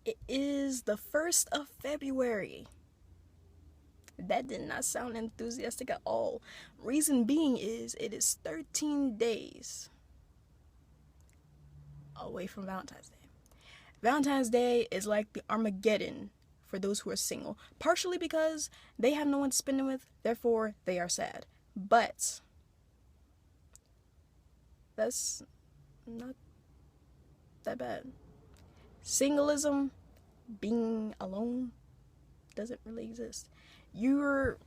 It is the 1st of February. That did not sound enthusiastic at all. Reason being is it is 13 days away from Valentine's Day. Valentine's Day is like the Armageddon for those who are single, partially because they have no one to spend it with, therefore they are sad. But that's not that bad. Singleism, being alone, doesn't really exist. You're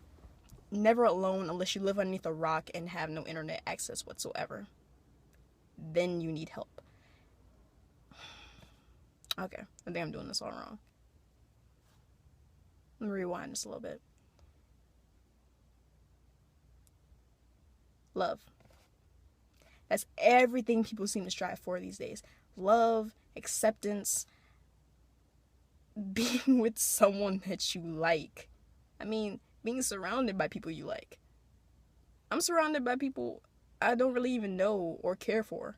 never alone unless you live underneath a rock and have no internet access whatsoever. Then you need help. Okay, I think I'm doing this all wrong. Let me rewind this a little bit. Love. That's everything people seem to strive for these days. Love, acceptance, being with someone that you like. I mean, being surrounded by people you like. I'm surrounded by people I don't really even know or care for.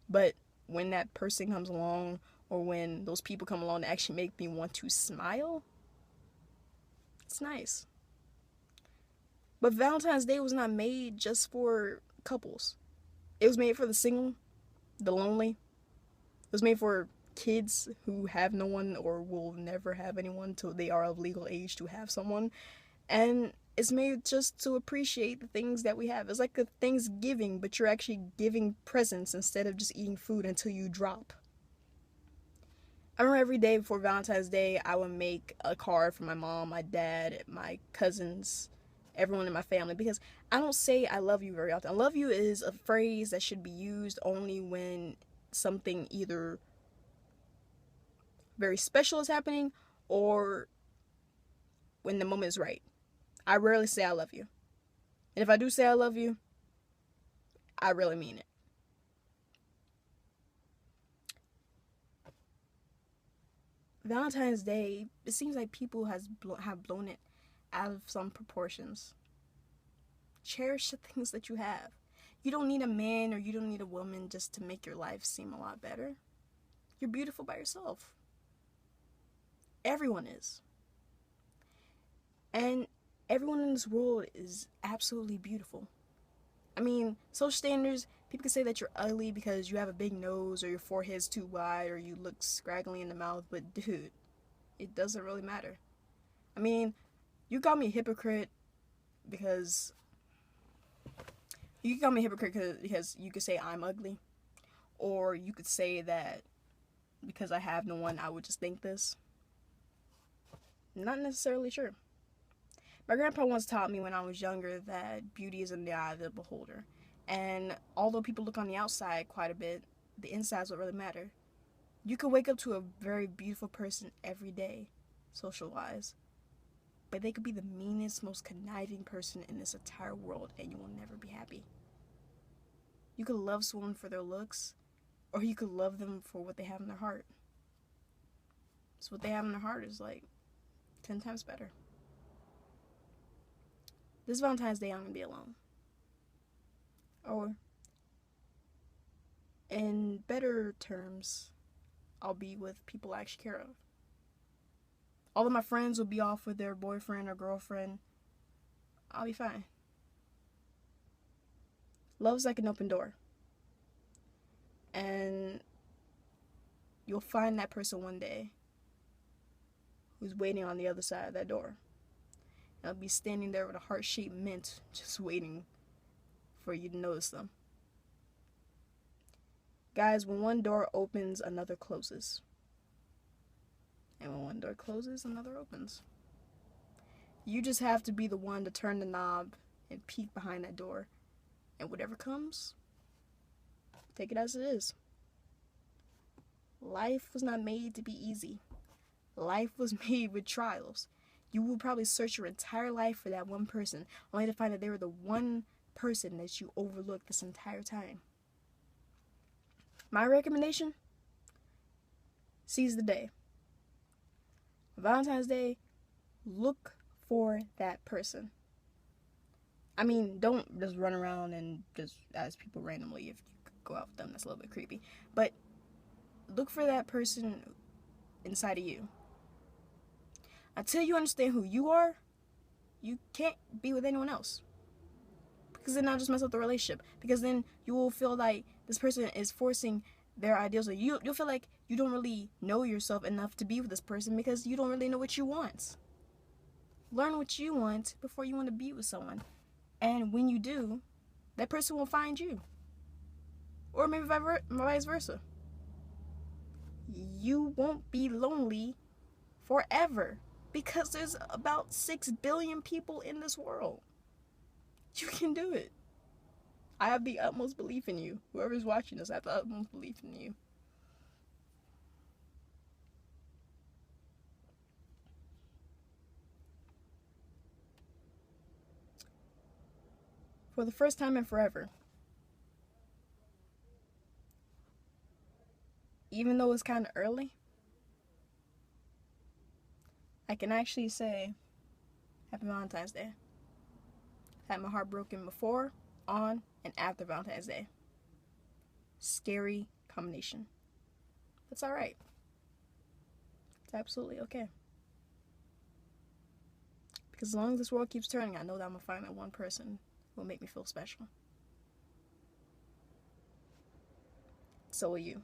But when that person comes along, or when those people come along that actually make me want to smile, it's nice. But Valentine's Day was not made just for couples. It was made for the single, the lonely. It was made for kids who have no one or will never have anyone until they are of legal age to have someone. And it's made just to appreciate the things that we have. It's like a Thanksgiving, but you're actually giving presents instead of just eating food until you drop. I remember every day before Valentine's Day, I would make a card for my mom, my dad, my cousins, everyone in my family, because I don't say I love you very often. I love you is a phrase that should be used only when something either very special is happening or when the moment is right. I rarely say I love you. And if I do say I love you, I really mean it. Valentine's Day, it seems like people have blown it out of some proportions. Cherish the things that you have. You don't need a man or you don't need a woman just to make your life seem a lot better. You're beautiful by yourself. Everyone is. And everyone in this world is absolutely beautiful. I mean, social standards, people can say that you're ugly because you have a big nose or your forehead's too wide or you look scraggly in the mouth, but dude, it doesn't really matter. I mean, you call me a hypocrite because you can call me a hypocrite because you could say I'm ugly, or you could say that because I have no one, I would just think this. Not necessarily true. My grandpa once taught me when I was younger that beauty is in the eye of the beholder. And although people look on the outside quite a bit, the inside's what really matter. You could wake up to a very beautiful person every day, social wise, but they could be the meanest, most conniving person in this entire world and you will never be happy. You could love someone for their looks, or you could love them for what they have in their heart. So what they have in their heart is like 10 times better. This Valentine's Day, I'm going to be alone. Or, in better terms, I'll be with people I actually care of. All of my friends will be off with their boyfriend or girlfriend. I'll be fine. Love's like an open door. And you'll find that person one day who's waiting on the other side of that door. They'll be standing there with a heart-shaped mint just waiting for you to notice them. Guys, when one door opens, another closes. And when one door closes, another opens. You just have to be the one to turn the knob and peek behind that door. And whatever comes, take it as it is. Life was not made to be easy. Life was made with trials. You will probably search your entire life for that one person, only to find that they were the one person that you overlooked this entire time. My recommendation? Seize the day. Valentine's Day, look for that person. I mean, don't just run around and just ask people randomly if you could go out with them. That's a little bit creepy. But look for that person inside of you. Until you understand who you are, you can't be with anyone else. Because then I'll just mess up the relationship. Because then you will feel like this person is forcing their ideals on you. You'll feel like you don't really know yourself enough to be with this person because you don't really know what you want. Learn what you want before you want to be with someone. And when you do, that person will find you. Or maybe vice versa. You won't be lonely forever because there's about 6 billion people in this world. You can do it. I have the utmost belief in you. Whoever's watching this, I have the utmost belief in you. For the first time in forever, even though it's kind of early, I can actually say Happy Valentine's Day. I had my heart broken before, on, and after Valentine's Day. Scary combination. It's alright. It's absolutely okay. Because as long as this world keeps turning, I know that I'm going to find that one person who will make me feel special. So will you.